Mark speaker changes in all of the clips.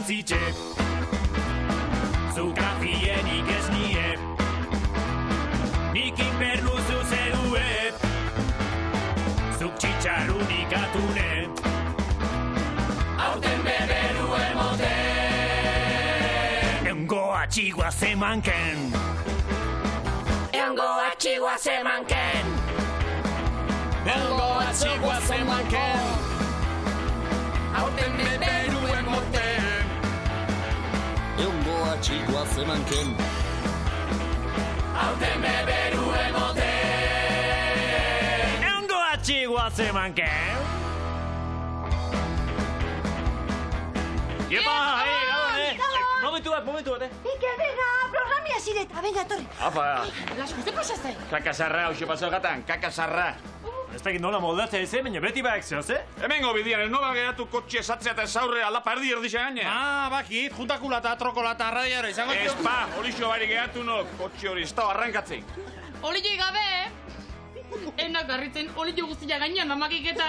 Speaker 1: utzitxe. Zuka fienik ez nie, nik inpernu zuzedue, zuk txitxarrunik atune, aurten beberu emote. Eongo atxigua zemanken, eongo atxigua zemanken, eongo atxigua zemanken, aurten beberu emote.
Speaker 2: Eongo atxigua zemanken,
Speaker 1: aurten beberu emote. Eongo atxigua zemanken. Iepa, momentu bat,
Speaker 3: Ike, venga, programia zireta, venga, torri.
Speaker 1: Apa.
Speaker 3: Lasko, ze pasazte?
Speaker 4: Kakasarra, hoxe paso gatan, kakasarra.
Speaker 1: Ez dakit nola moldatzea ez, baina beti baek zehoz,
Speaker 4: Hemengo bidian, ez nola geratu kotxe esatzea eta zaurre aldapa erdi gaine.
Speaker 5: Bakit, juntakulata, trokolata, radiara izango.
Speaker 4: Ez pa, holixo bari geratu nok, kotxe hori ez da arrankatzen.
Speaker 6: Olio gabe, enak garritzen olio guztia gainean amakik eta...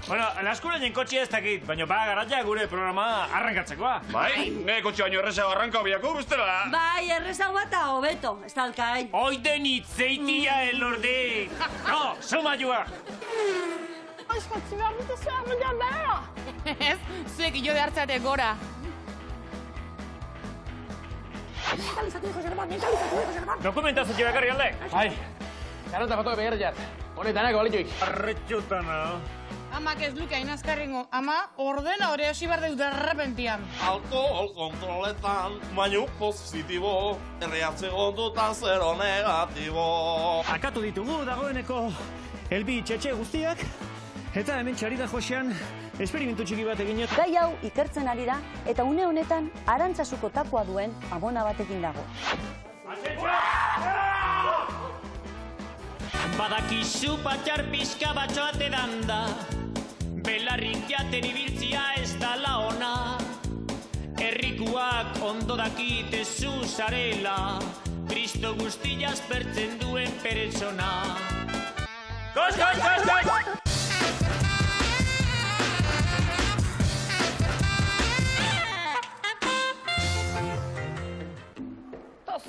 Speaker 1: Bueno, laskurainen kotxea ez dakit, baina garaia gure programa arrankatzekoa.
Speaker 4: Bai, ne kotxe baino errezago arranka biako bestela.
Speaker 3: Bai, errezagoa eta hobeto, ez talkain.
Speaker 1: Oiden itzeitia elorde. No, suma joa.
Speaker 6: Aizkotzi behar dute zehar bidean behar. Ez, zuek ilo behartzate gora.
Speaker 1: Dokumentazio bakarri alde.
Speaker 5: Bai, garanta fotoa behar jat. Honetanak olioik.
Speaker 1: Arretxutana.
Speaker 6: Amak ez luke hain azkarrengo, ama ordena hori hasi behar dut derrepentian.
Speaker 7: Alkohol kontroletan, baino positibo, erreatze gondutan zero negatibo.
Speaker 1: Akatu ditugu dagoeneko elbi txetxe guztiak, eta hemen txarida josean esperimentu txiki bat eginet.
Speaker 3: Gai hau ikertzen ari da, eta une honetan Arantzasuko takoa duen amona batekin dago.
Speaker 1: Badakizu patxar pixka batxoate danda, belarrik jaten ibiltzia ez dala ona. Herrikuak ondo dakite zu zarela, Kristo guztia aspertzen duen pertsona. Koz!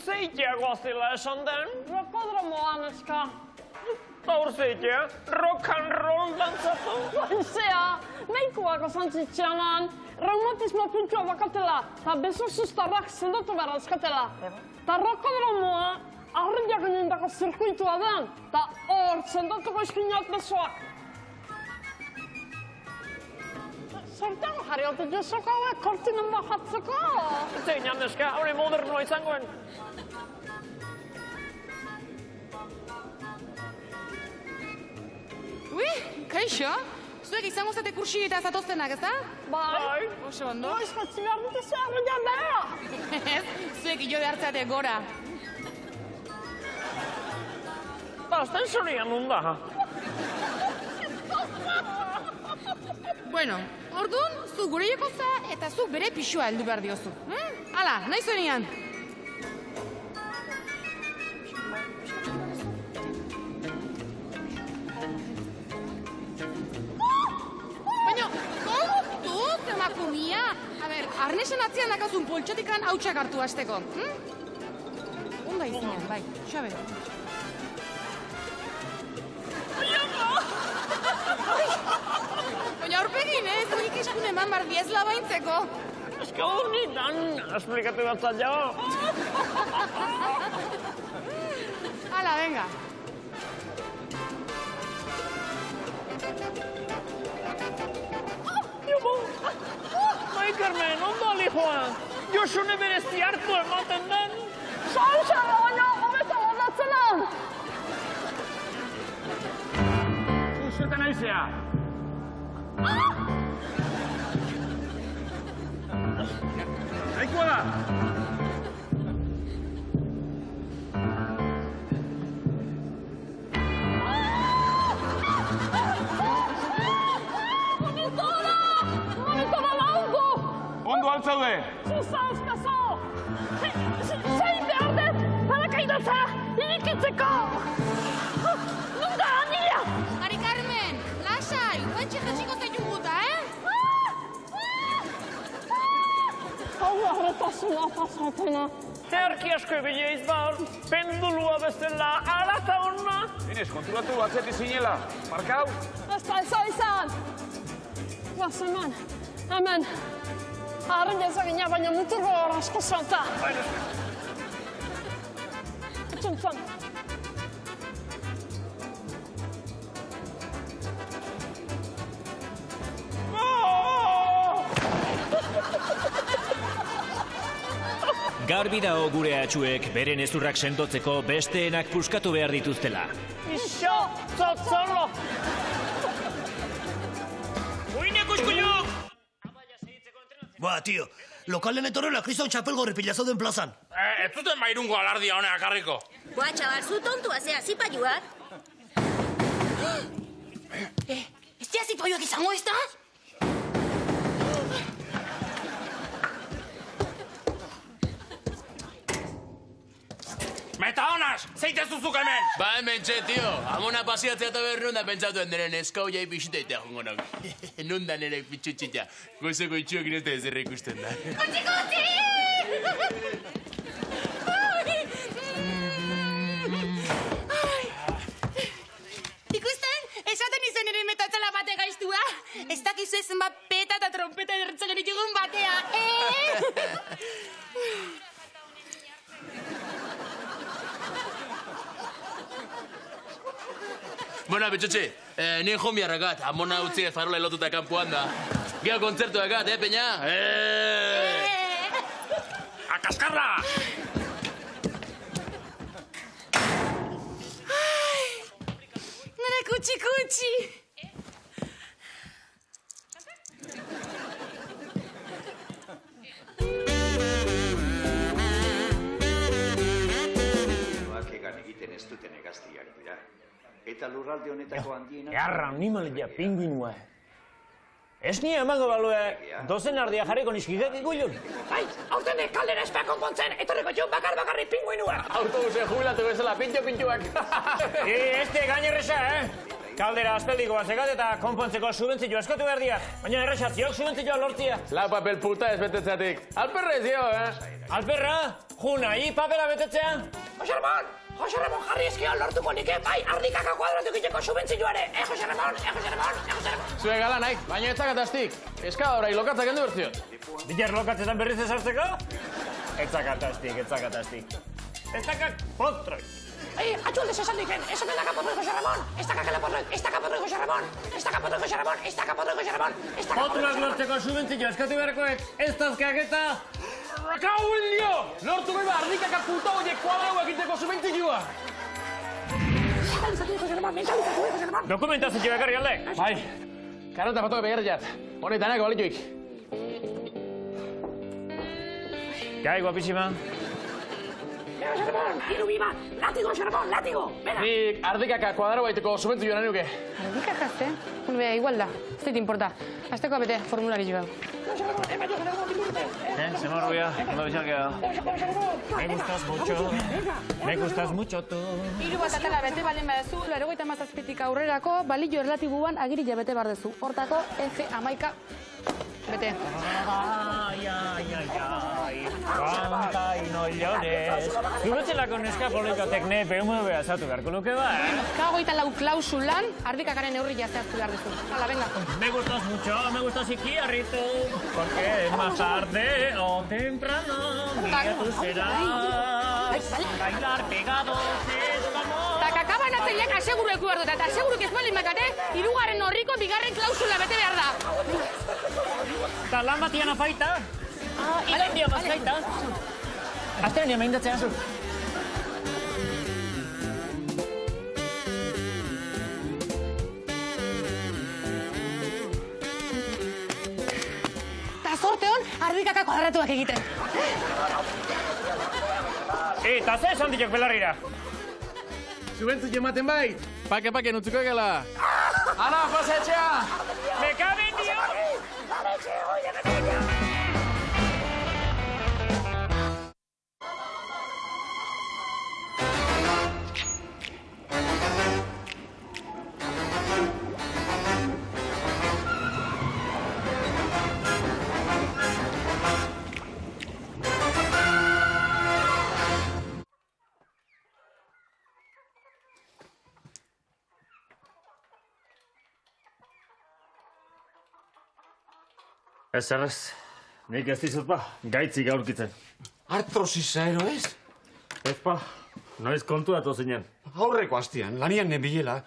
Speaker 1: Zeitea goazela esan den?
Speaker 6: Rokodromoan eska.
Speaker 1: Taur zeitea, rock and roll dantzatu.
Speaker 6: Zea, nahikoak osantzitxeanan, reumatismo puntua bakatela, eta beso sustarrak sendotu behar azkatela. Ta rokodromoa, arrendiak gainendako zirkuitua den, eta hor sendotuko eskinat besoak. Zertan jarri altu jesoko hauek kortinen bajatzeko?
Speaker 1: Zein handeska, hori modernoa izangoen.
Speaker 6: Ui, kaixo? Zuek izango zate kursi eta zatoztenak, ez da? Bai. Oso ondo.
Speaker 3: Aizkotzi behar dute zehar bidean behar.
Speaker 6: Ez, zuek ilo behartzate gora.
Speaker 1: Azten zorian nunda.
Speaker 6: Bueno, orduan, zu gure jokoza eta zu bere pixua heldu behar diozu. Hala, nahi zuenian. Baina, kontuz, emakumia. A ber, arnesen atzian dakazun poltsotikan hautsak hartu hasteko. Onda izinean, bai, xabe. Baina aurpegin, nik eskun eman bar diez labaintzeko.
Speaker 1: Eska hornitan, esplikatu bat zaila.
Speaker 6: Hala, venga.
Speaker 1: Bai, Carmen, ondo alijoa. Josune berezi hartu ematen den.
Speaker 3: Salsa, baina, hobeto moldatzela.
Speaker 1: Zertan aizea. Nahikoa da.
Speaker 4: Ondo altzaude!
Speaker 3: Zuza, eskazo! Zein behar dut, parakaidatza, irikitzeko! Nunda, Anilia!
Speaker 6: Mari Carmen, lasai, guantxe jetxiko zaitu guta, Pasuna pasatena.
Speaker 1: Zerki asko ebile izbar, pendulua bezala, ala eta honna.
Speaker 5: Inez, konturatu atzeti zinela. Markau?
Speaker 6: Ez da izan. Guaz, hemen. Arren ezagina, baina muturro hor asko zanta. Etxentzan.
Speaker 8: Garbi dago gure atxuek beren ezurrak sendotzeko besteenak puskatu behar dituztela.
Speaker 1: Ixo, zotzolo. Uine kuskuio!
Speaker 9: Ba, tio, lokalen etorrela kriston txapelgorri pila zauden plazan.
Speaker 7: Ez zuten mairungo alardia honek akarriko.
Speaker 10: Boa, txabal, zu tontua zea, zipaiuak. Ez tia zipaiuak izango ez da?
Speaker 7: Meta honaz, zeite zuzuk hemen!
Speaker 5: Ba, hemen txe, tio. Amona pasiatzea eta berrun da pentsatu diren eskau jai bisiteitea jongo nago. Nunda nire pitxutxita. Goizeko itxuak inezte ezerre ikusten da.
Speaker 10: Kutsi, kutsi! Ikusten, esaten izan ere metatzela bate gaiztua. Ez dakizu ezen bat peta eta trompeta derretzen ditugun batea,
Speaker 5: Bona, betxotxe, nien jomiarrakat, amona utzi farola elotuta kanpoan da. Geo kontzertuakat, peña?
Speaker 7: Akaskarra!
Speaker 10: Nire kutsi, kutsi!
Speaker 11: Egan egiten ez duten egaztiak dira. Eta lurralde honetako handiena...
Speaker 1: Garra, animalia pingüinua. Ez ni emango balue, dozen ardia jarriko nizkidek ikullun.
Speaker 5: Bai, aurten kaldera espea konpontzen, etorriko jo bakarri pingüinua. Autobuse jubilatu bezala, pintxuak.
Speaker 1: Este gainerresa, Kaldera azpeldiko batzekat eta konpontzeko subentzio askatu behar diak. Baina errexatziok subentzioa lortzia.
Speaker 5: Lau papel puta ez betetzatik. Alperra ez dio,
Speaker 1: Alperra, juna, papela betetzea?
Speaker 5: Jose Ramon jarri ezkio lortuko nike, bai, ardikaka kuadratuk iteko subentzioare. Jose Ramon. Zue gala nahi, baina etzakatastik. Eskadora lokatzak endu bertziot.
Speaker 1: Bilar lokatzetan berriz ezartzeko? Etzakatastik. Etzakak potroi.
Speaker 5: Atxualdez esan diken, ez omen daka potroi Jose Ramon. Ez daka potroi Jose Ramon.
Speaker 1: Potruak lortzeko subentzio askatu beharkoek, ez tazkak eta...
Speaker 5: Rakau indio! Lortu beba, ardikaka puta horiek kuadraua egiteko subentzioa.
Speaker 1: Dokumentazio ekarri alde?
Speaker 5: Bai, karota fotoa behar jat. Honetanak balituik.
Speaker 1: Gai, guapísima.
Speaker 5: Jose Ramon, iru biba, latigo, Jose Ramon, latigo! Nik ardikaka kuadraua egiteko subentzioa nahi nuke.
Speaker 12: Ardikaka, Bueno, igual da, ez dit importa. Azteko abete, formulari joan.
Speaker 1: Se morrubia, ondo bizarkea. Me gustas mucho tú.
Speaker 12: Hiru bat atala bete balen badezu, 97tik aurrerako balio erlatiboan agirila bete bardezu. Hortako F11 bete.
Speaker 1: Kanta inoiones. Zubetzelako neska polikotekne BMW azatu beharko luke ba,
Speaker 12: K24 klausulan, ardikakaren neurria zehaztu behar duzu. Hala, venga.
Speaker 1: Me gustas ikiarrito, porque más tarde o temprano día tú serás bailar pegados esta amor.
Speaker 12: Eta kakaban atzeiak aseguru eku behar dut, eta aseguru ez bali makate, hirugarren horriko bigarren klausula bete behar da.
Speaker 1: Eta lan batian afaita. Halen dia bazkaita. Azteren dia meindatzea.
Speaker 12: Eta zorte hon, ardikaka kuadratuak egiten.
Speaker 1: Eta ze esan ditok belarrira?
Speaker 5: Zubentzu ematen bai, pake nutzuko egela. Ana, pasetxea!
Speaker 1: Me caben dio! Ez errez, nik ez dizut ba, gaitzik aurkitzen.
Speaker 4: Artrosisa ero ez?
Speaker 1: Ez pa, noiz kontuatu zinen.
Speaker 4: Aurreko astean, lanian nebilela.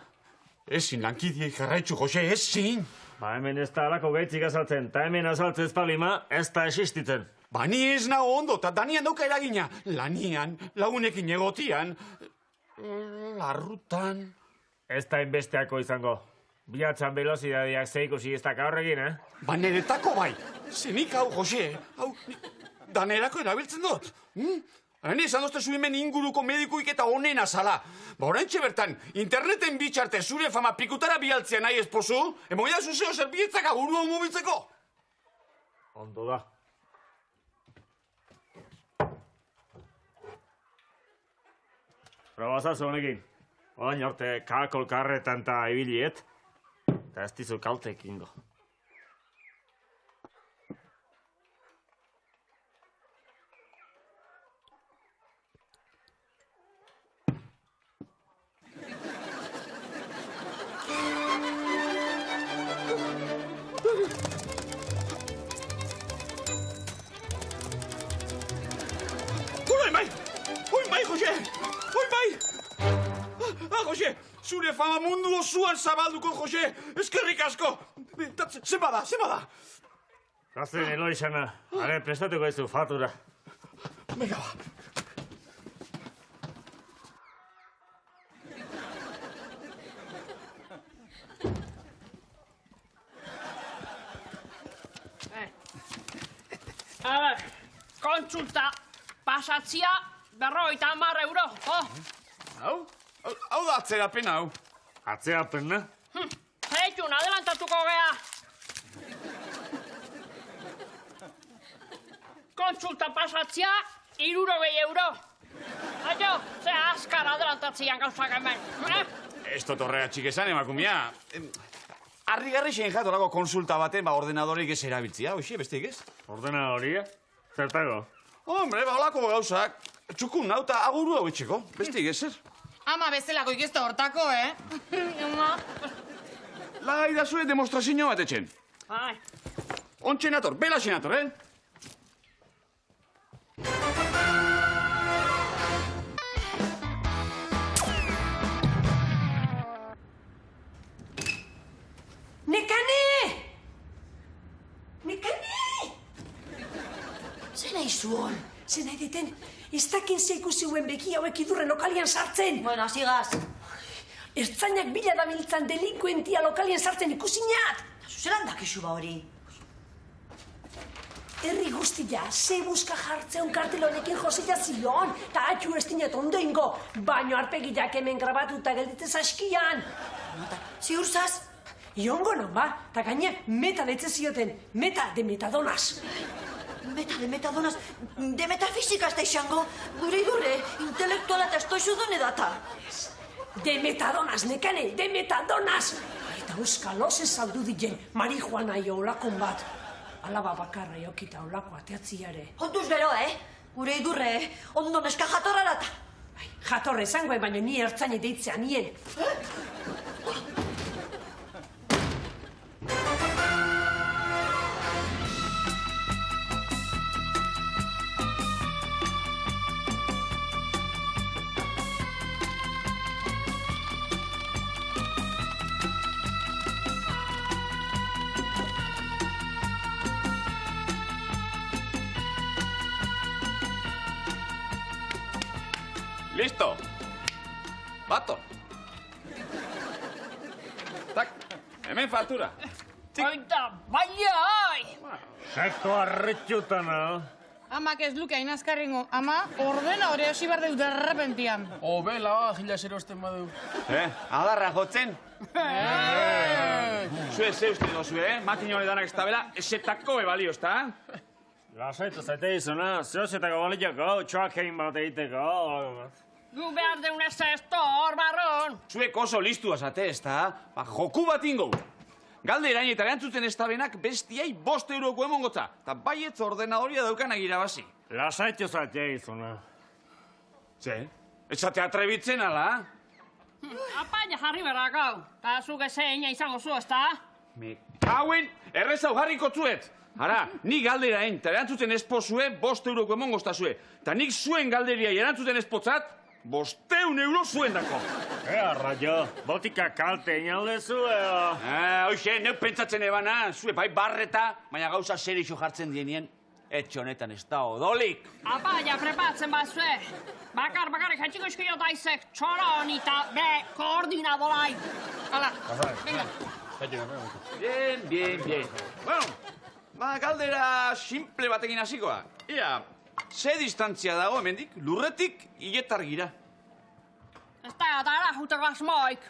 Speaker 4: Ezin lankidiei jarraitzu, Jose, ezin.
Speaker 1: Ba hemen ez da alako gaitzik azaltzen, ta hemen azaltzen ez palima, ez da existitzen.
Speaker 4: Ba ni ez nago ondo, eta danian dauka eragina. Lanian, lagunekin egotian, larrutan.
Speaker 1: Ez da inbesteako izango. Biatzan velozidadiak zeikusi ez da horrekin,
Speaker 4: Ba niretako bai. Zenik hau, Jose, hau danerako erabiltzen dut. Hene izan dozte hemen inguruko medikuik eta onena zala. Ba oraintxe bertan, interneten bitxarte zure fama pikutara bialtzea nahi esposu, emoia zuzeo zerbietzak aguru hau mobiltzeko.
Speaker 1: Ondo da. Probazazu honekin. Oain orte kakolkarretan eta ibiliet. Eta ez dizu kaltek ingo.
Speaker 4: Jose, zure fama mundu osoan zabalduko, Jose. Eskerrik asko. Zema da.
Speaker 1: Gazten Eloizana, are prestatuko ez du fatura.
Speaker 4: Venga, ba.
Speaker 6: A ver, kontsulta pasatzia 50 euro.
Speaker 4: Hau da atzerapen hau.
Speaker 1: Atzerapen,
Speaker 6: Zeitun, adelantatuko gea. Kontsulta pasatzia 60 euro. Aio, ze azkar adelantatzian gauzak hemen.
Speaker 4: Ez dut horrega txikesan, emakumia. Arri-garri xein jatolako konsulta baten, ordenadorik ez erabiltzia, hoxe, besteik ez?
Speaker 1: Ordenadoria? Zertago?
Speaker 4: Hombre, olako gauzak. Txukun nau eta aguru hau etxeko, besteik ez, zer?
Speaker 10: Ama bezalako ikizte hortako, Ama.
Speaker 4: Lagai da zuen demostrazio bat etxen.
Speaker 6: Ai.
Speaker 4: Ontxe nator, bela nator,
Speaker 13: Nekane! Zer nahi zuon? Zer nahi deten? Ez dakin zeikusi huen beki hauek idurre lokalian sartzen.
Speaker 3: Bueno, asigaz.
Speaker 13: Ertzainak bila dabiltzan delinkuentia lokalian sartzen ikusinat.
Speaker 3: Zuzeran dakizu ba hori.
Speaker 13: Herri guztia, ze buska jartzeun kartel honekin josila zion, ta atxu ez dinet ondoingo, baino arpegiak hemen grabatuta gelditzez askian.
Speaker 3: Ziur zaz?
Speaker 13: Iongo non ba, ta gaine meta detze zioten, meta de metadonas.
Speaker 3: Meta de metadonas, de metafizika ez da izango, gure idurre, intelektuala eta estoizudune data.
Speaker 13: De metadonas, Nekane, de metadonas! Eta euskaloz ez aldu diren, marihuana olakon bat. Alaba bakarra jokita olako ateatziare.
Speaker 3: Onduz bero, Gure idurre, ondo neska jatorra data.
Speaker 13: Jatorre zangoen, baina ni ertzaine deitzea nien.
Speaker 4: Listo. Bato. Tak, hemen faktura.
Speaker 6: Oita, baiai!
Speaker 1: Sekto arritxutan,
Speaker 10: Amak ez luke hain azkarrengo. Ama, ordena hori hasi behar dut derrepentian.
Speaker 5: Obela, gila erosten badu.
Speaker 4: Adarra jotzen? Zue ze uste dozu, Makina honetan ez tabela, esetako ebalio, ez da?
Speaker 1: Lasaitu zaite izuna, zehozetako balioko, txoakein bat egiteko.
Speaker 6: Gu behar deun ez hor, barron.
Speaker 4: Zuek oso listu azate, ez da? Joku bat ingo. Galde erain eta erantzuten ez tabenak bestiai 5 euroko emongotza. Eta baietz ordenadoria daukan agirabazi.
Speaker 1: Lasaitu zaite izuna.
Speaker 4: Ze? Etzate atrebitzen ala?
Speaker 6: Apaina jarri berrak hau. Ta zuke zeina izango zu, ez da?
Speaker 4: Me kauen errezau jarriko zuet. Ara, nik galderaen, eta erantzuten espozue, 5 euroko emon goztazue. Eta nik zuen galderiai erantzuten espotzat, 500 euro zuen dako.
Speaker 1: Raio, botika kalte inaldezu,
Speaker 4: Hoxe, neuk pentsatzen ebana, zue bai barreta, baina gauza serixo jartzen dienien, etxe honetan ez da odolik.
Speaker 6: Apa, ja prepatzen bazue. Bakarrik hatxiko eskio daizek txoro honi eta be koordinadolai. Hala, venga.
Speaker 4: Bien. Bueno, galdera simple batekin hasikoa. Ia, ze distantzia dago hemendik, lurretik iletargira?
Speaker 6: Ez da, dara juteko asmoik.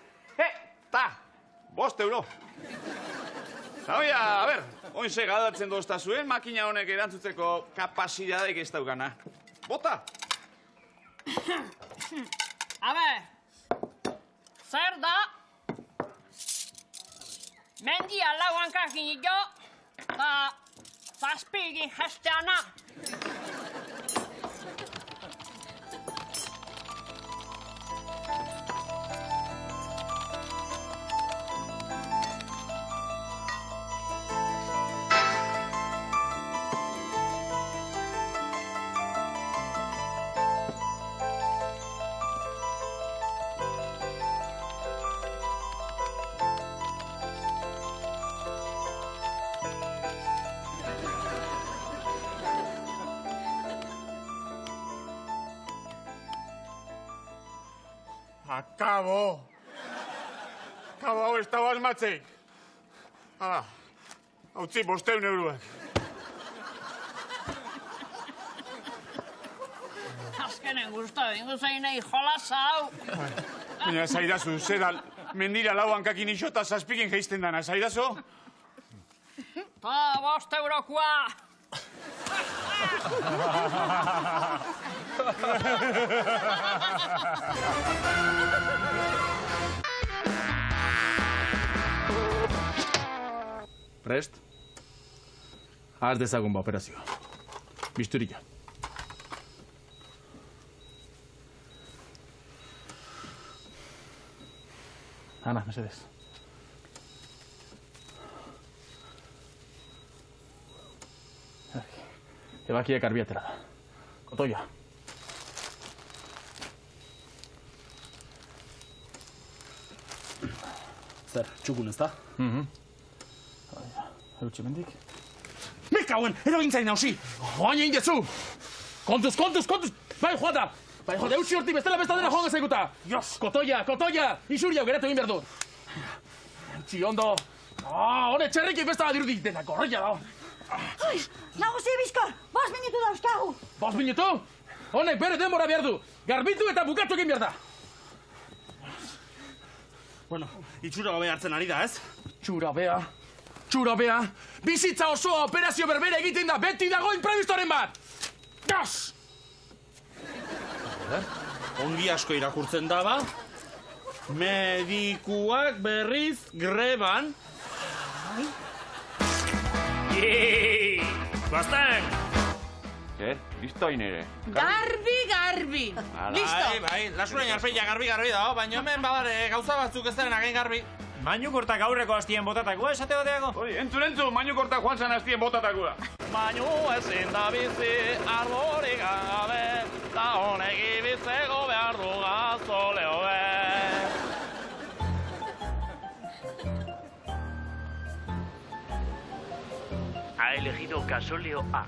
Speaker 4: Ta, 5 euro. Eta oia, a ber, oin ze galdatzen doztazuen, makina honek erantzutzeko kapazitateik ez daukana. Bota!
Speaker 6: Habe, zer da? Mendia lau hankakin jo, eta zazpigin hasteana.
Speaker 4: Akabo, hau ez dago asmatzeik. Hala, hautzi 500 euroak.
Speaker 6: Azkenen guztu, ingo zainei jolas hau.
Speaker 4: Baina, zaidazu, zeda, mendira lau hankakin iso eta zazpikin geizten dana, zaidazu?
Speaker 6: Ta 5 eurokoa.
Speaker 5: Prest? Haz dezagun ba operazioa. Bisturilla. Ana, mesedez. Ebakiak arbiatera da. Kotoia. Zer, txukun ez da? Eutxe mendik. Mekauen, erogintzain nausi! Oain egin detzu! Kontuz! Bai, joata! Eutxe horti bestela dena joan gazaikuta! Jos! Kotoia! Isuri hau geratu egin behar dut! Eutxe, ondo! Hone, txerrikik bestela dirudik dena, gorria da!
Speaker 3: Ai, nagusi bizkor, 5 minutu dauzkagu.
Speaker 5: 5 minutu? Honek bere denbora behar du! Garbitu eta bukatu egin behar da! Bueno, itxura gabea hartzen ari da, ez? Txura bea! Bizitza osoa operazio berbera egiten da, beti dago imprevistoren bat! Gas! Ongi asko irakurtzen da, ba? Medikuak berriz greban.
Speaker 1: Guazten!
Speaker 4: Listo hain ere.
Speaker 10: Garbi! Listo!
Speaker 5: Bai, lasurain arpeia garbi dago, baina hemen badare gauza batzuk ez daren agen garbi.
Speaker 1: Mainukortak aurreko hastien botatakoa, esate bateago?
Speaker 4: Hori, entzun, mainukortak joan zan hastien botatakoa.
Speaker 5: Mainu ezin da bizi arborik gabe, da honek ibitzeko behar du gazoleo be.
Speaker 8: Ha elegido gasóleo A.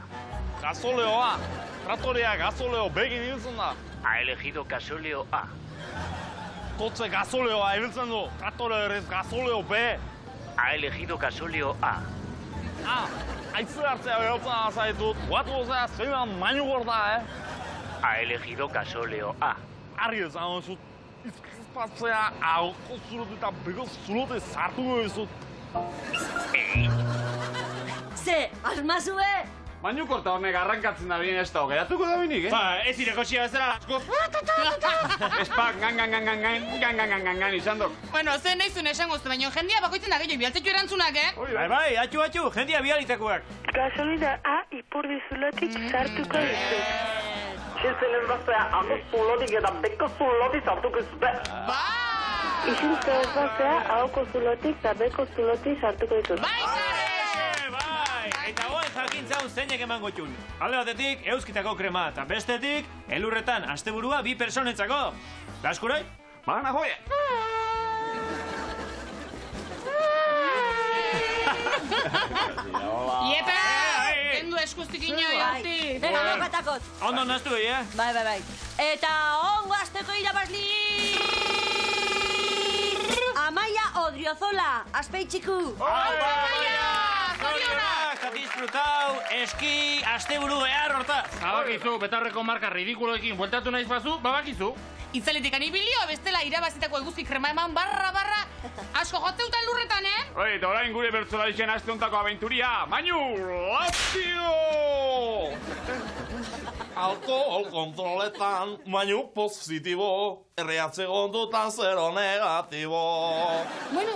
Speaker 5: Gasóleo A. Traktorea gasóleo begin ibiltzen da.
Speaker 8: Ha elegido gasóleo A.
Speaker 5: Kotze gasoleoa ibiltzen du. Traktore errez gasoleo B.
Speaker 8: Ha elegido gasóleo A.
Speaker 5: Aitze hartzea behotzen azaitut. Guatu gozea zeinan mainu gorda,
Speaker 8: Ha elegido gasóleo A.
Speaker 5: Argi ezan duzut. Izpatzea aurko zulote eta bego zulote zartuko dizut.
Speaker 3: Ze, asmazue?
Speaker 4: Mainukorta honek arrankatzen da bien ez da, geratuko da binik,
Speaker 5: Ez irekosia bezala askoz.
Speaker 4: Espak, gan izan dok.
Speaker 10: Bueno, zen nahi zuen esango zuen, baina jendia bakoitzen da gehiago bialtzetxu erantzunak,
Speaker 1: Bai, atxu, jendia bialitakoak.
Speaker 14: Gasolina A ipurdi zulotik sartuko dizut.
Speaker 15: Isiltzen ez bazea, ahoz zulotik eta beko zulotik sartuko izute.
Speaker 14: Isiltzen ez bazea, ahoko zulotik eta beko zulotik sartuko dizut.
Speaker 1: Eta
Speaker 8: zeinek emango txun. Alde batetik, euskitako krema, eta bestetik, elurretan asteburua 2 personentzako. Laskurai?
Speaker 4: Bagana joia!
Speaker 10: Iepe! Kendu eskustik inoi horti.
Speaker 3: Batakot.
Speaker 8: Ondo naztu,
Speaker 3: Bai. Eta ongo asteko irabazli! Amaia Odriozola, aspeitxiku.
Speaker 10: Amaia!
Speaker 8: Zorionak, disfrutau, eski, asteburu behar hortaz.
Speaker 5: Babakizu, betarreko marka ridikuloekin bueltatu naiz bazu, babakizu.
Speaker 10: Itzaletik anibilio, bestela irabazitako eguzki krema eman barra. Asko jotzeutan lurretan,
Speaker 4: Eta orain gure bertzolarixen aste hontako abenturia, Mainu Lazio!
Speaker 7: Alkohol kontroletan, baino positibo, erreatze gondutan 0 negatibo.
Speaker 12: Bueno,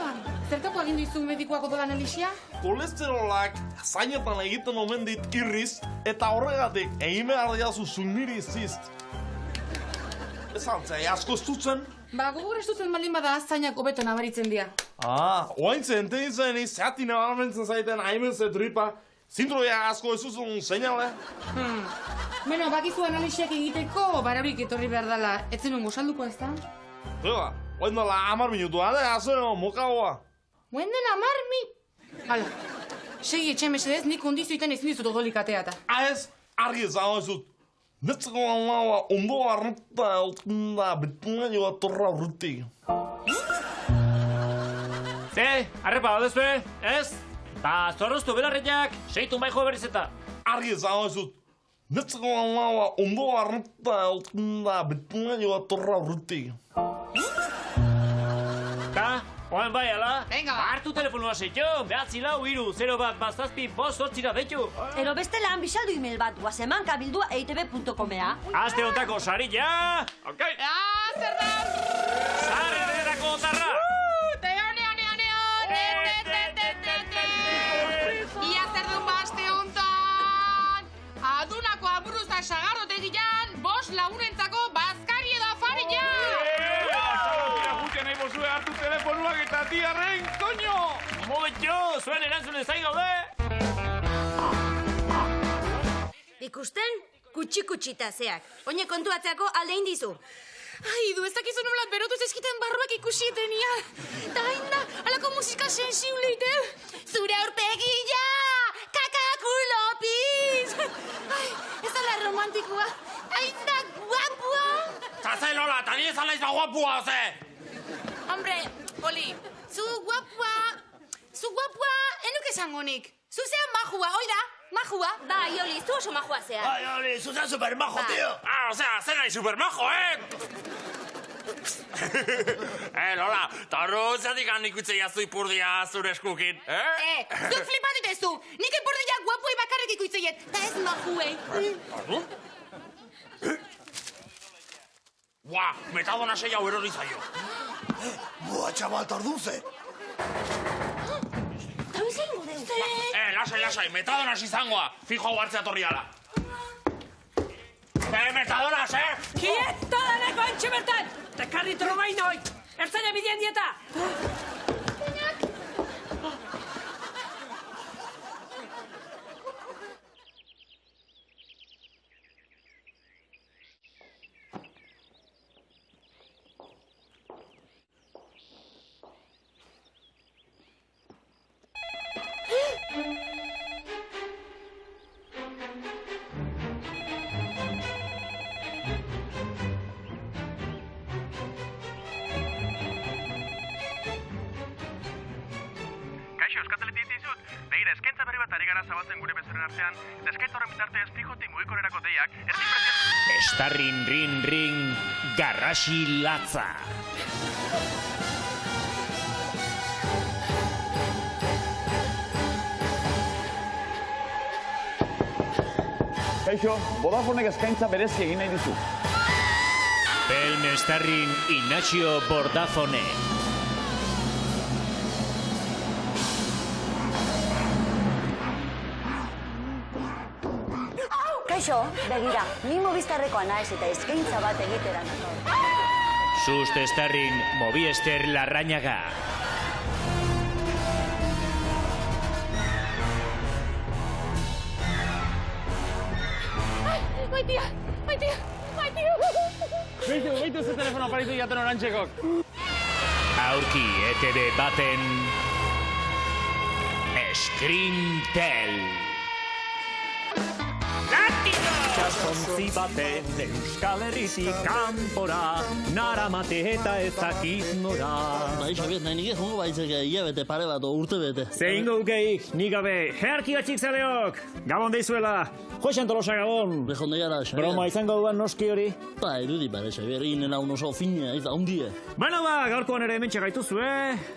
Speaker 12: zertako agindu izu medikoak odo analisia?
Speaker 7: Kolesterolak zainetan egiten omen dit irriz, eta horregatik egin behar diazu zuniri zist. Esan zei asko estutzen?
Speaker 12: Gogor estutzen baldin bada zainak hobeto nabaritzen dira.
Speaker 7: Oain enten izan izati nabarmentzen zaiten haimen tripa, zindroia asko ez zuzun seinale?
Speaker 12: Bueno, bakizu analisiak egiteko, baraurik etorri behar dela, etzen nongo salduko ez da?
Speaker 7: Zeba, oain dela 10 minutu, azeno, mokagoa.
Speaker 12: Oain dela 10 Hala, segi etxe mesedez, nik kondizioetan ezin dizut odolik ateata.
Speaker 7: Ez, argi ezago ezut. Netzeko alaua ondo arruta eltunda betuna joa torra urrutik.
Speaker 8: Arrepa, badezue, ez? Ta zorroztu belarriak, seitun bai jo berriz eta.
Speaker 7: Argi ezago ezut. Netzeko alaua ondo arruta eltunda betuna joa torra urrutik.
Speaker 8: Ta, oain bai, ala?
Speaker 10: Venga.
Speaker 8: Hartu telefonua zeitxo, 9-4-0-1-0-1 deitu.
Speaker 3: Ero bestelan bisaldu email bat, guazemankabildu@eitb.comea.
Speaker 8: Aste hontako sarilla!
Speaker 4: Ok!
Speaker 10: Zer da?
Speaker 8: Sarri derako otarra!
Speaker 10: Ia zer duen baste hontan! Adunako aburuzta sagardotegian, 5 lagunentzako bazkari edo afarila!
Speaker 4: Nahi bozue hartu telefonuak eta tiarren, koño!
Speaker 8: Momentxo, zuen erantzunen zain gaude!
Speaker 3: Ikusten, kutsi-kutsita zeak. Oine kontuatzeako alde indizu.
Speaker 10: Ai, du, ez dakizu nolat berotuz eskiten barruak ikusieten, ia. Ta hain da, alako musika sensible ite. Zure aurpegia, kakakulo piz. Ai, ez ala romantikoa. Hain da, guapua.
Speaker 7: Zazai Lola, eta nire zala izan guapua, ze!
Speaker 10: Hombre, Poli, zu guapua, enuk esango nik. Zu zean majua, oida, majua.
Speaker 3: Bai, Oli, zu oso majua zea.
Speaker 9: Bai, Oli, zuzan supermajo, tío.
Speaker 7: Zer nahi supermajo, Lola, eta horro zatik handik utze jaztu ipurdia zure eskukin,
Speaker 10: Zuk flipat ditezu, nik ipurdia guapuei bakarrik ikuitzeiet, eta ez majuei.
Speaker 7: Buah, metadona sei hau erori zaio.
Speaker 9: Buah, txabal, tardun ze.
Speaker 7: Lasai, metadonas izangoa. Fijo hau hartzea torriala. Metadonas,
Speaker 13: Kieta daneko antxe bertan! Tekarri trobain hoi! Ertzaina bidean dieta!
Speaker 16: Kaixo, euskateletik dizut. Begira, eskaintza berri bat ari gara zabaltzen gure bezoren artean, eta eskaintza horren bitartez fijotik mugikorrerako deiak,
Speaker 8: Estarrin, rin, garrasi latza.
Speaker 17: Kaixo, Vodafonek eskaintza berezi egin nahi dizu.
Speaker 8: Pelm Estarrin Ignacio Bordafone.
Speaker 3: Kaixo, begira, ni Movistarrekoa naiz eta eskaintza bat egitera nator.
Speaker 8: Sust Estarrin Moviester Larrañaga.
Speaker 10: Maitia!
Speaker 5: Beitu ze telefono aparitu jaten orantxekok.
Speaker 18: Aurki ETV baten Screentel.
Speaker 1: Itxasontzi baten Euskal Herritik kanpora, naramate eta ezakit nora.
Speaker 19: Bai, Xabier, nahi nik jongo baitzek hilabete pare bat o urte bete.
Speaker 1: Zein gaukeik, nik gabe, jerarkiatxik zaleok, gabon deizuela, Josean Tolosa gabon.
Speaker 19: Bejonde gara, Xabier.
Speaker 1: Broma izango duan noski hori?
Speaker 19: Ba, erudi bare, Xabier, inena un oso fina, eta ondie.
Speaker 1: Bueno ba, gaurkoan ere hementxe gaituzu,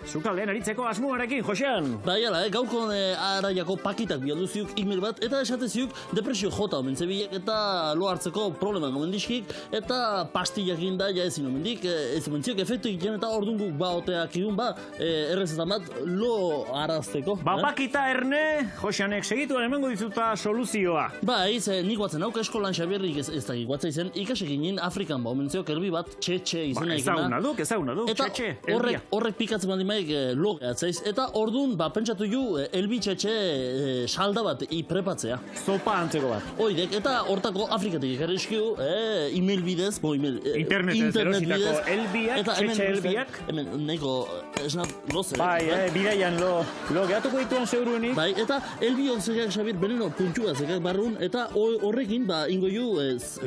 Speaker 1: Zukaldean aritzeko asmoarekin, Josean.
Speaker 19: Bai, ala, gaurkoan araiako pakitak bialduziuk email bat, eta esateziuk depresio jota omentzebiek, eta lo hartzeko problemak omendizkik, eta pastillakin da ja ezin omendik, ez omentziok efektu egiten eta orduan guk baoteak igun errezetan bat lo arazteko.
Speaker 1: Ba, pakita erne, Joseanek segituan emango dizuta soluzioa.
Speaker 19: Bai, nik guatzen hauk eskolan Xabierrik ez da guatza izen, ikaseginen Afrikan omentziok erbi bat txetxe izena
Speaker 1: egina. Ezaguna duk, txetxe,
Speaker 19: elbia. Horrek pikatzen baldin maik lo gehatzaiz, eta orduan, pentsatu ju, elbi txetxe salda bat prepatzea.
Speaker 1: Zopa antzeko bat.
Speaker 19: Oidek, eta hortako Afrikatik ekarri eskiu, email bidez,
Speaker 1: internet erositako elbiak, txetxe elbiak.
Speaker 19: Hemen, nahiko, esnat, loze.
Speaker 1: Bai, bidaian lo gehatuko dituan zeuruenik.
Speaker 19: Bai, eta elbiok zekak, Xabier, beneno puntua zekak barrun, eta horrekin, ingo ju...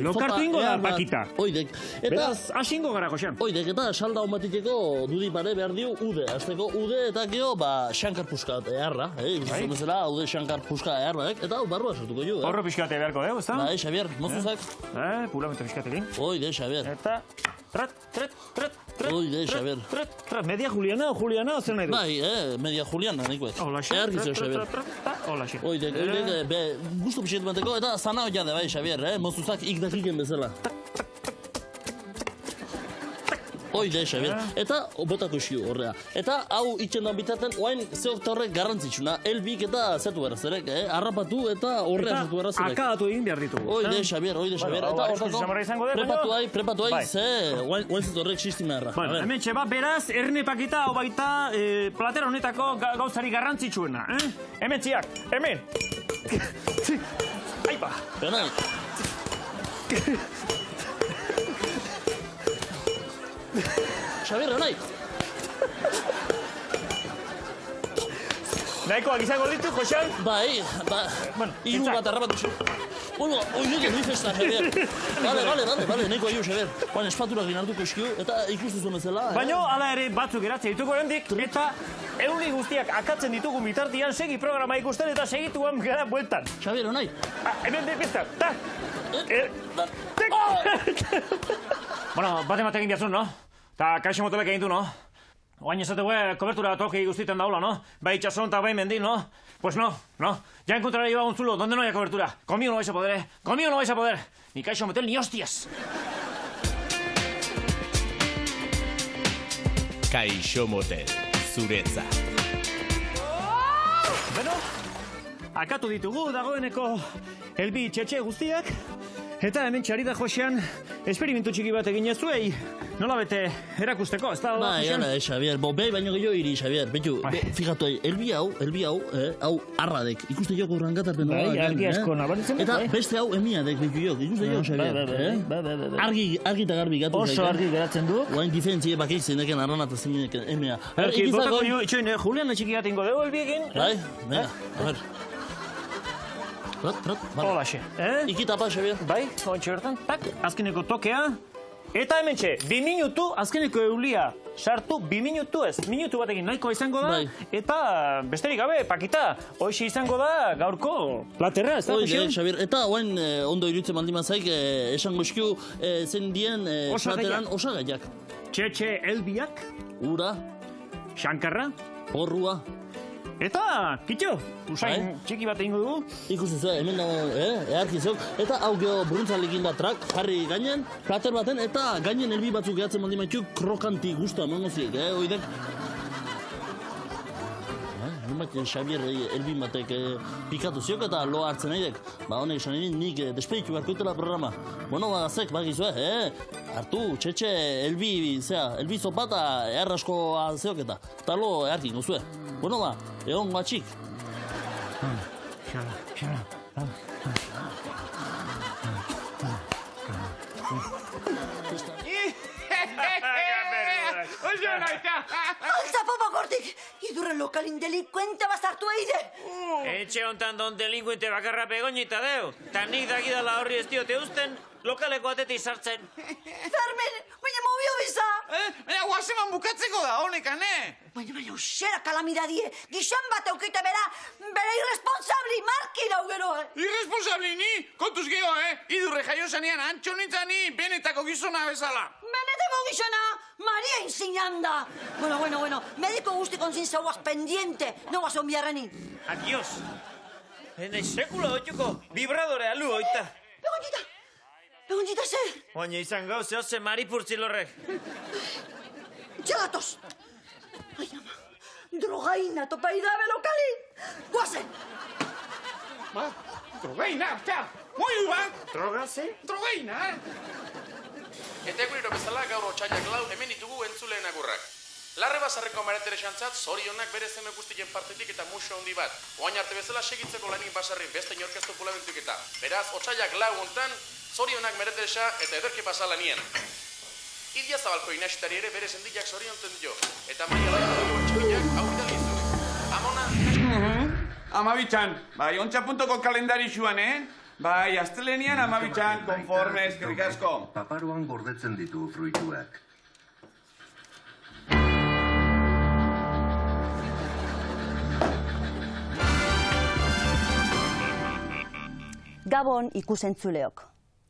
Speaker 1: Lokartu ingo da, pakita.
Speaker 19: Oidek.
Speaker 1: Beraz, asingo gara, Josean.
Speaker 19: Oidek, eta salda omatiteko dudi pare behar dio ude. Azteko ude, eta geho, xankar puskat eharra. Ikusten bezala, ude xankar puska eharra, eta hau barrua sortuko ju.
Speaker 1: Horro piskate beharko, ezta?
Speaker 19: Bai, Xabier, mozuzak.
Speaker 1: Pulamento piskatekin.
Speaker 19: Oide, Xabier.
Speaker 1: Eta, tret.
Speaker 19: Oide, Xabier.
Speaker 1: Media Juliana o Juliana, zer nahi du?
Speaker 19: Bai, media Juliana, nikoek. Eargizu, Xabier.
Speaker 1: Olaxe.
Speaker 19: Oidek, gustu pixet bateko, eta zana jade, bai, Xabier, mozuzak ikdakiken bezala. Oide, Xabier. Eta botako isiu horrea. Eta hau itxendan bitaten, oain zeokta horrek garrantzitsuna, elbik eta zetu berazerek, harrapatu eta horrea zetu berazerek.
Speaker 1: Eta akadatu egin behar ditugu.
Speaker 19: Oide, Xabier. Eta hortako, prepatuai, ze, oain zetu horrek sistima erra.
Speaker 1: Hemen txeba, beraz, erne pakita, hau baita, platera honetako gauzari garrantzitsuena. Hemen txiak, hemen. Aipa.
Speaker 19: Benai. Xabier, nahi?
Speaker 1: Nahikoak izango ditu, Josean?
Speaker 19: Bai, iru bat arrapatu zu. Oidetik ni festa, Xabier. Bale, nahiko aiu, Xabier. Baina espaturak inartuko eskiu, eta ikustu bezala.
Speaker 1: Baina, ala ere batzuk eratzea dituko erendik, eta euli guztiak akatzen ditugu mitartian, segi programa ikusten eta segituan gara bueltan.
Speaker 19: Xabier, nahi?
Speaker 1: Hemen depizta, ta! Bueno, bate egin diatzun, no? Ta kaixo motelek egin du, no? Oain esategu kobertura toki guztiten daula, no? Bai itxason eta bai mendin, no? Pues no. Ya encontraré yo a un zulo, donde no haya cobertura. Conmigo no vais a poder, Ni kaixo motel, ni hostias.
Speaker 18: Kaixo motel, zuretza.
Speaker 1: Bueno, akatu ditugu dagoeneko elbi txetxe guztiak, eta hemen txari da Josean esperimentu txiki bat egin zuei, nola bete erakusteko, ez da?
Speaker 19: Bai, Xabier, behi baino gehiago iri, Xabier, betu, fijatu, elbi hau arradek, ikuste joko rangatarten nola.
Speaker 1: Bai, argi asko nabaritzen.
Speaker 19: Eta beste hau emiadek betu jok, ikuste joko, Xabier. Argi eta garbi gatu.
Speaker 1: Oso argi geratzen du.
Speaker 19: Oain diferentzie bakik zineken arranat zineken emea.
Speaker 1: Erki, botako jo, itxoin, Julian txiki bat ingo dugu elbiekin.
Speaker 19: Bai, venga, a ver.
Speaker 1: Holaxe.
Speaker 19: Ikitapa, Xabier.
Speaker 1: Bai, ointxe bertan, tak, azkeneko tokea. Eta hemen txe, 2 minutu, azkeneko eulia sartu, 2 minutu ez, minutu batekin nahikoa izango da. Eta besterik gabe, pakita, hoxe izango da gaurko platerra, ez da, Josean?
Speaker 19: Xabier, eta oain ondo irutzen baldin mazaik, esango eskiu zen dien plateran osagaiak.
Speaker 1: Txetxe elbiak.
Speaker 19: Ura.
Speaker 1: Xankarra.
Speaker 19: Porrua.
Speaker 1: Eta, kitxo, usain txiki bat egingo dugu.
Speaker 19: Ikusten zuen, hemen dago, earkizok. Eta hau geho buruntzalekin da trak, jarri gainen, plater baten, eta gainen elbi batzuk gehatzen baldin maitu krokanti guztua, mangoziek, oidek. Xabier elbi batek pikatu ziok eta lo hartzen naidek. Honek esan egin nik despeditu beharkoitela programa. Bueno, bagazek, bagizue, hartu, txetxe, elbi zopata erraskoa zeok eta lo earkin gozue. Bueno, egon guatxik.
Speaker 3: Altza popakortik! Idurren lokalin delikuente bazartu eide!
Speaker 8: Etxe hontan don delinkuente bakarra begoñita deu. Ta nik dakidala horri ez diote usten, lokaleko atetik sartzen.
Speaker 3: Fermin, baina mobio biza!
Speaker 4: Baina guazeman bukatzeko da, honekan,
Speaker 3: Baina usera kalamidadie, gizan bat eukite bere irresponsabli marki dau gero,
Speaker 4: Irresponsabli ni? Kontuz geho, Idurre jaio zanean antxo nintzani, benetako gizona bezala.
Speaker 3: Benetako gizona, Maria insinanda. Bueno, mediko guzti konzin zauaz pendiente, no guaz onbiarreni.
Speaker 8: Adios. Ene sekula oituko, vibradore alu oita.
Speaker 3: Begoñita zer?
Speaker 8: Baina izan gau zehose maripurtzilorrek.
Speaker 3: Txagatos! Ai, ama, drogaina topa idabe lokali! Guazen!
Speaker 4: Drogaina, moidu bat!
Speaker 8: Droga, ze?
Speaker 4: Drogaina,
Speaker 5: Eta eguriro bezala gaur otxailak lau hemen ditugu entzuleen agurrak. Larre bazarreko maretere xantzat, zorionak bere zeme guztien partetik eta muxo handi bat. Oain arte bezala segitzeko lanik basarrin beste inorkeztu pulamentuk eta. Beraz, otxailak lau hontan, zorionak mereterexa eta ederki pasala nien. Idia zabalko inasitari ere bere zendiak zorionten dio. Eta maia baina dugu txikiak hau idalizu. Amona...
Speaker 4: Amabitxan, bai, ontsa.ko kalendari xuan, Bai, astelenian amabitxan, konforme, eskerrik asko.
Speaker 20: Paparoan gordetzen ditu fruituak.
Speaker 21: Gabon ikusentzuleok.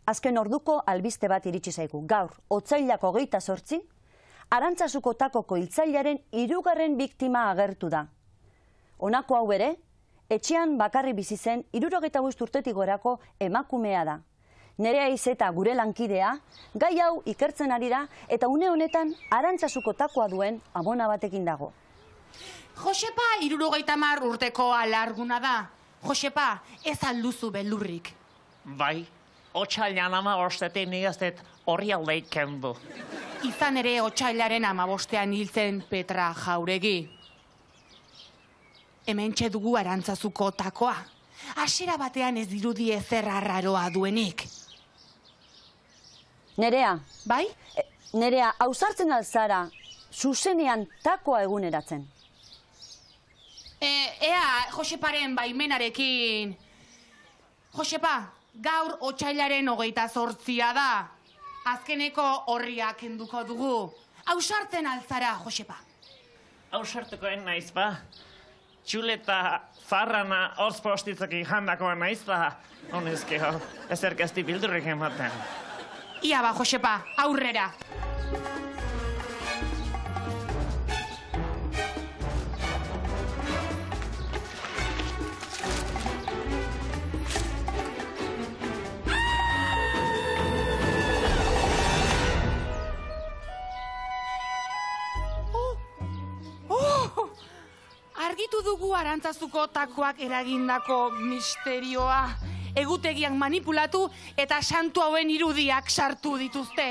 Speaker 21: Azken orduko albiste bat iritsi zaigu. Gaur, otsailak 28, Arantzasuko takoko hiltzailearen 3. biktima agertu da. Honako hau ere, etxean bakarri bizi zen 75 urtetik gorako emakumea da. Nerea Izeta gure lankidea, gai hau ikertzen ari da eta une honetan Arantzasuko takoa duen amona batekin dago.
Speaker 12: Josepa 70 urteko alarguna da. Josepa, ez alduzu beldurrik.
Speaker 22: Bai, otsailean 15 nik ez dut horri aldeik kendu.
Speaker 12: Izan ere otsailaren 15ean hiltzen Petra Jauregi. Hementxe dugu Arantzazuko takoa. Hasiera batean ez dirudi ezer arraroa duenik.
Speaker 21: Nerea.
Speaker 12: Bai?
Speaker 21: Nerea, ausartzen alzara, zuzenean takoa eguneratzen.
Speaker 12: Ea, Joseparen baimenarekin. Josepa, gaur otsailaren 28 da. Azkeneko horriak kenduko dugu. Ausartzen alzara, Josepa.
Speaker 22: Ausartuko naiz ba. Txuleta zarrana horz postitzakin jandakoa naiz ba. Honezkeo, ezerkazti bildurrik ematen.
Speaker 12: Ia ba, Josepa, aurrera. Argitu dugu Arantzazuko takoak eragindako misterioa. Egutegiak manipulatu eta santu hauen irudiak sartu dituzte.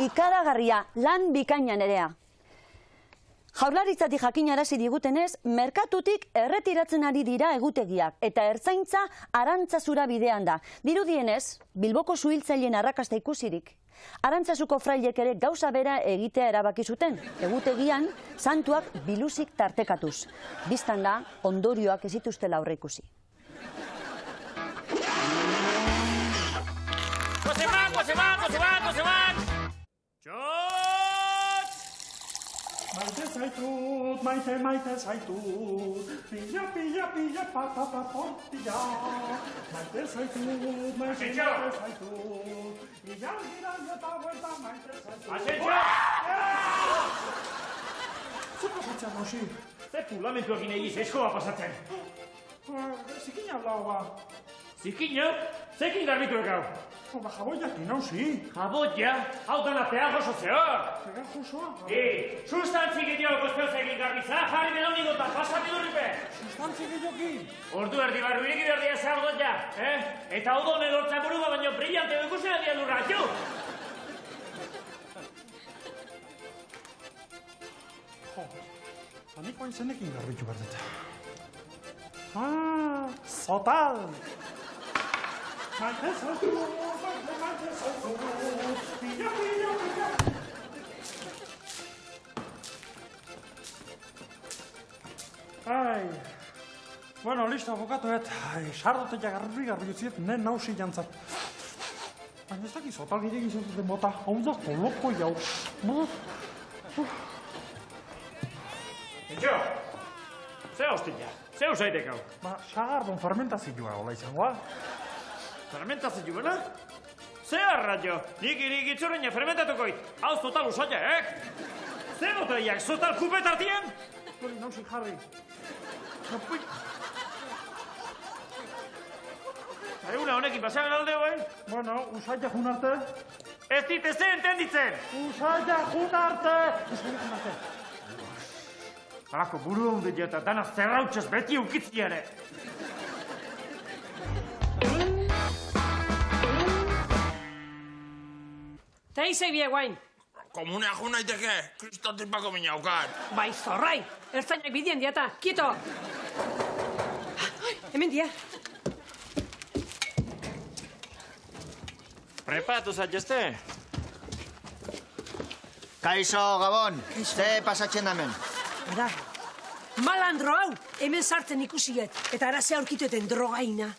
Speaker 21: Ikaragarria, lan bikaina Nerea. Jaurlaritzatik jakinarazi digutenez, merkatutik erretiratzen ari dira egutegiak eta ertzaintza Arantzazura bidean da. Dirudienez, Bilboko suhiltzaileen arrakasta ikusirik. Arantzazuko frailek ere gauza bera egitea erabaki zuten. Egutegian, santuak biluzik tartekatuz. Bistan da, ondorioak ez dituztela aurreikusi.
Speaker 8: Gozeman!
Speaker 23: Maite zaitut, pilla, portilla. Maite zaitut, Ilargira eta vuelta maite zaitut.
Speaker 8: Asentxo!
Speaker 23: Zer pasatzen, Rosi?
Speaker 8: Ze pulamentu egin egiz, eskoa pasatzen.
Speaker 23: Zikin hablaua.
Speaker 8: Zikina? Zekin garbitu egau?
Speaker 23: Jaboiak inauzi.
Speaker 8: Jaboia? Hau dana peajoso zehor.
Speaker 23: Peajosoa?
Speaker 8: Sustantzi gehiago kozpeoz egin garbiza, jarri melonigo eta pasati durripe.
Speaker 23: Sustantzi gehiago?
Speaker 8: Ordu erdi barru ireki berdia zehardot ja, Eta odon edortzen burua baino brillante ikusi nahi lurra, jo!
Speaker 23: Aniko izenekin garbitu berdeta. Zotal! Maite zaitut, pilla. Bueno, listo, abokatuet. Sardoteia garbi utziet, nen nausi jantzat. Baina ez dakiz, otal girekin zentuten bota. Hau da, koloko jau.
Speaker 1: Entxo! Ze hostia, zeu zaitek hau?
Speaker 23: Ba, sagardon fermentazioa hola izangoa.
Speaker 1: Fermentazioa, Ze arraio, nik itzurreina fermentatukoit. Hau zotal usaiak, Ze botaiak, zotal kupetartien?
Speaker 23: Hori, nausi jarri.
Speaker 1: Eguna honekin pasagan alde hoen?
Speaker 23: Bueno, usaiak jun arte.
Speaker 1: Ez diteze entenditzen!
Speaker 23: Usaiak jun arte!
Speaker 1: Halako buru hunde eta dana zerrautxez beti ukitzi ere.
Speaker 13: Ta izai bie guain.
Speaker 5: Komunea jun naiteke, kristotipako minaukat.
Speaker 13: Bai, zorrai, ertzainak bidien diata, kito! Hemen dia.
Speaker 8: Preparatu zaitezte?
Speaker 2: Kaixo, Gabon, ze pasatzen damen?
Speaker 13: Era, malandro hau, hemen sartzen ikusiet, eta araze aurkitueten drogaina.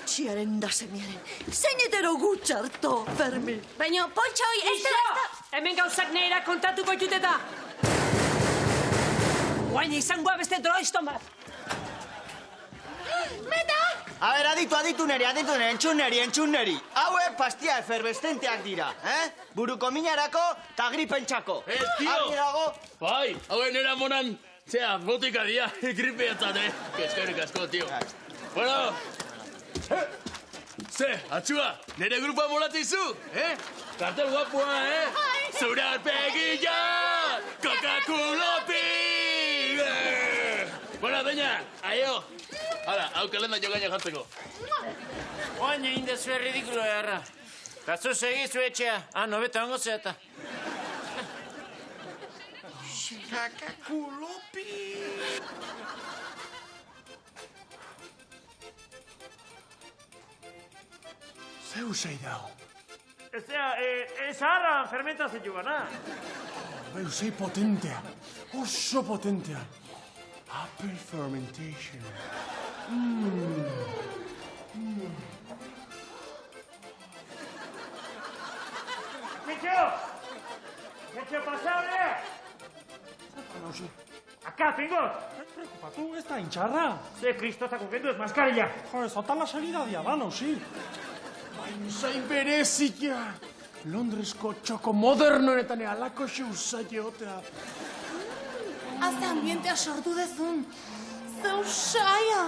Speaker 3: Txiaren da semiaren, zein etero gutxarto, Fermi.
Speaker 10: Baina, Pontxoi, ez dela...
Speaker 13: Hemen gauzak nahera kontatuko ituteta. Guaina izangoa beste droiston bat.
Speaker 10: Meta!
Speaker 2: A ber, aditu neri, entxun neri. Haue pastia eferbestenteak dira, Buruko minarako eta gripentsako.
Speaker 5: Ez, tio! Bai, haue nera monan, botika dia, gripeatzat, Eskerrik asko, tio. Bueno, ze, atxua, nere grupa molatizu, Kartel guapua, Zure arpegilla, Coca-Cola-pi! Bueno, doña, aio. Hala, hau kalenda jogaina jartzeko.
Speaker 8: Oain egin dezue ridikulo eharra. Tatzu segizu etxea. Nobeta ongo zeata.
Speaker 4: Kakakulopi!
Speaker 23: Zeu zei dau.
Speaker 1: Zaharra fermentazioa, na?
Speaker 23: Bai, zei potentea. Oso potentea. Apple fermentation.
Speaker 1: Metxo, pasable!
Speaker 23: Nausi.
Speaker 1: Aka, fingot!
Speaker 23: Ez preocupatu, ez da intxarra.
Speaker 1: Ze kristotako kendu ez maskarilla.
Speaker 23: Jo, ez otala salida dia da, nausi. Baina zain berezikia. Londresko txoko modernoetan alako xeuzaile otea.
Speaker 12: Haze ambientea sortu dezun. Zeu saia.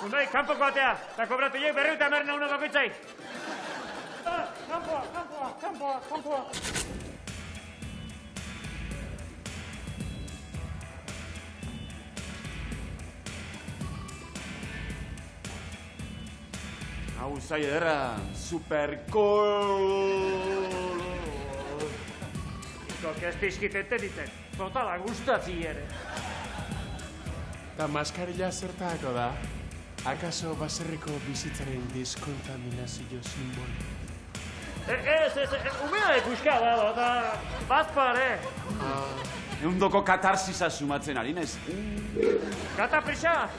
Speaker 1: Unai, kanpoko atea. Eta kobratu jai berri eta merna una bakoitzai.
Speaker 23: Kanpoa.
Speaker 4: Hau zai ederra, superkol...
Speaker 1: Ikok ez pizkitete ditzen, totala gustatzi ere.
Speaker 23: Ta maskarilla zertako da? Akaso baserriko bizitzaren deskontaminazio simbolo?
Speaker 1: Umea ikuska da, eta bazpare.
Speaker 17: Eundoko katarsisa sumatzen ari nez.
Speaker 1: Kata prisa!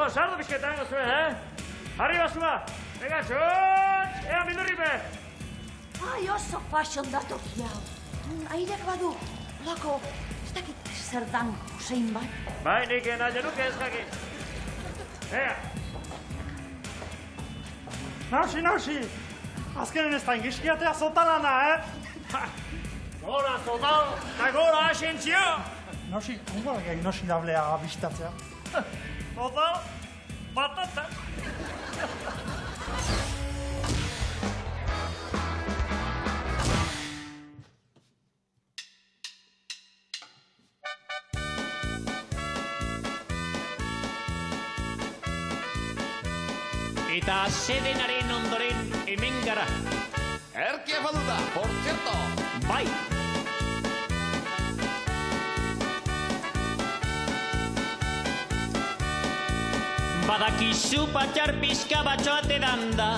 Speaker 1: Sardo bizketan gozue, Arriba zua! Venga, txot! Ea bildurripe!
Speaker 3: Ai, oso fashion da tokia. Aireak badu, lako, ez dakit zer dan, Usain bat.
Speaker 1: Bai, nik nahi nuke ez jakin. Ea!
Speaker 23: Nausi! Azkenen ez da ingizkiatea zotalana,
Speaker 1: Gora zotal, eta gora asentzio!
Speaker 23: Nausi, ongo da inosi dablea abistatzea.
Speaker 1: Zotal, batata!
Speaker 18: Eta sedenaren ondoren hemen gara.
Speaker 7: Erkia faluda, por cierto.
Speaker 18: Bai. Badakizu patxar pixka batxoate danda,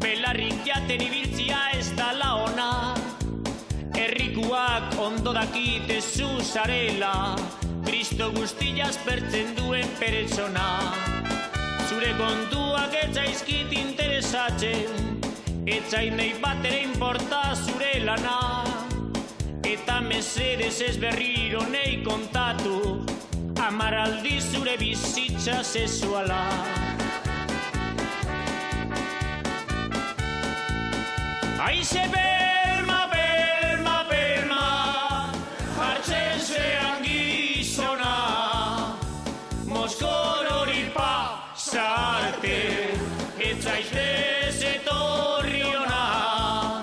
Speaker 18: belarrik jaten ibiltzia ez da la ona. badakite zu zarela, Kristo guztia aspertzen duen pertsona. Zure kontuak etzaizkit interesatzen, etzainei bat ere inporta zure lana. Eta mesedez ez berriro nei kontatu, 10 aldiz zure bizitza sexuala. Aize berma, berma, berma, jartzen zean gizona, Moskor hori pasarte, ez zaitez etorri ona.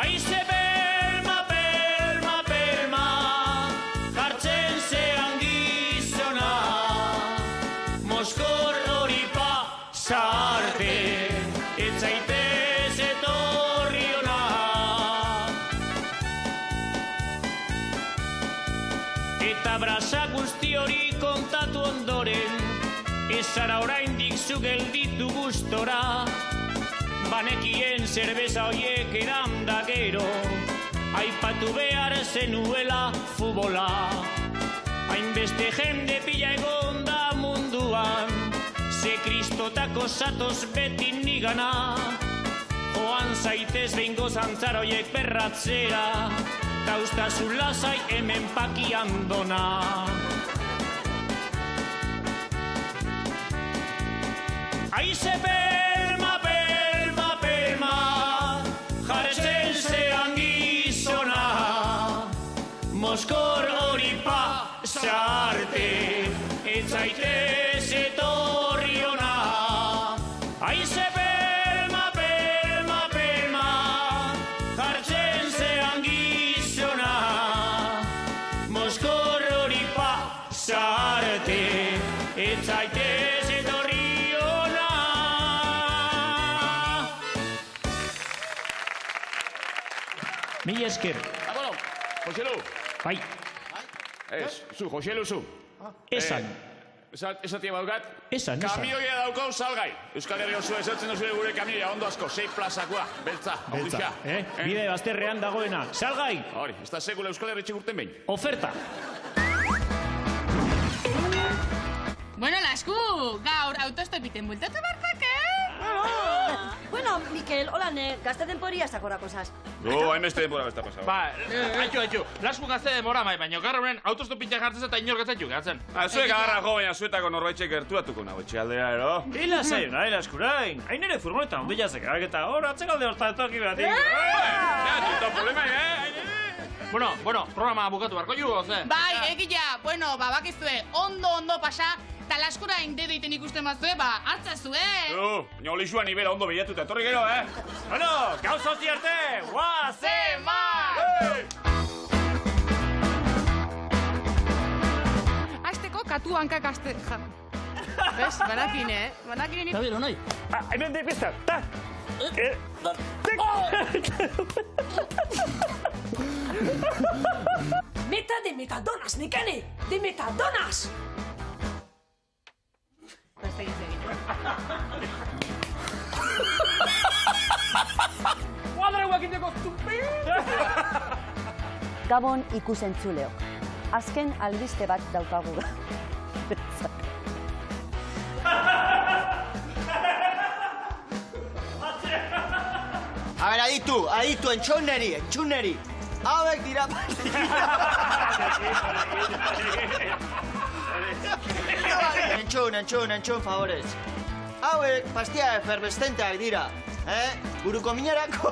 Speaker 18: Aize berma, berma, berma, jartzen zean gizona, Moskor hori pasarte, ez zaitez etorri ona. Eta brasa guzti hori kontatu ondoren, ez zara oraindik zu gelditu gustora. Banekien zerbeza hoiek eranda gero, aipatu behar zenuela futbola. Hainbeste jende pila egon da munduan, ze kristotako zatoz beti nigana. Joan zaitez behingo zantzar hoiek berratzera, ta ustazu lasai hemen pakian dona. Aize berma, berma, berma, jartzen zean gizona, Moskor hori pasarte, ez zaitez etorri ona. Aize berma, berma, berma, jartzen zean gizona, Moskor hori pasarte, ez zaitez etorri ona. Mila esker.
Speaker 4: Bueno, Joselu.
Speaker 8: Bai.
Speaker 4: Ez, zu, Joselu, zu.
Speaker 8: Esan.
Speaker 4: Esatia baukat?
Speaker 8: Esan.
Speaker 4: Kamioia daukau salgai. Euskal Herri oso esatzen duzue gure kamioia ondo asko, 6 plazakoa, beltza,
Speaker 8: Beltza, bide bazterrean dagoena. Salgai!
Speaker 4: Hori, ez da sekula Euskal Herri txigurten behin.
Speaker 8: Oferta.
Speaker 12: Bueno, lasku, gaur autostopiten bultatu barkak,
Speaker 3: Bueno, Mikel, holan, gazte temporia sakorako zaz.
Speaker 4: Hainbeste denbora besta pasau.
Speaker 5: Ba, haitxu, lasku gazte demora mai, baina gaur honen autostopitxak jartzen eta inor gatzaitu gatzen.
Speaker 4: Zuek agarra jo, baina zuetako norbaitxek gerturatuko nago etxealdea, ero?
Speaker 8: Hila zein, nahi laskurain. Hain ere furgoneta ondila zekak eta hor atzekalde hortatoki bat.
Speaker 4: Tuta problema,
Speaker 5: Bueno, programa bukatu barko ju, oze?
Speaker 12: Bai, egia, bueno, bakizue, ondo pasa, eta laskurain dedo iten ikusten bazue, hartzazue.
Speaker 4: Baina olixua nivela ondo bilatuta, etorri gero,
Speaker 8: Bueno, gauza hosti arte, guazema!
Speaker 12: Azteko katu hankak azte... Bez, banakin, Banakin...
Speaker 19: Javier, onai?
Speaker 8: Hemen de pista, ta!
Speaker 13: Meta de metadonas, nekane! De metadonas!
Speaker 12: Guadra guakiteko zupi!
Speaker 21: Gabon ikusentzuleok. Azken albiste bat daukagu.
Speaker 2: A ver, aditu, entxuneri. Hauek dira Entxun, favorez. Hauek pastia efervescenteak dira, Buruko minarako.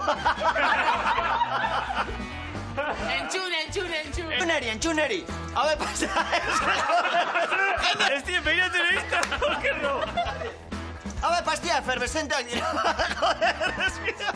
Speaker 2: Entxuneri. Hauek pastia...
Speaker 8: Ez dien behiratzen egiten, okerro.
Speaker 2: Hauek pastia efervescenteak dira. Joder, respira.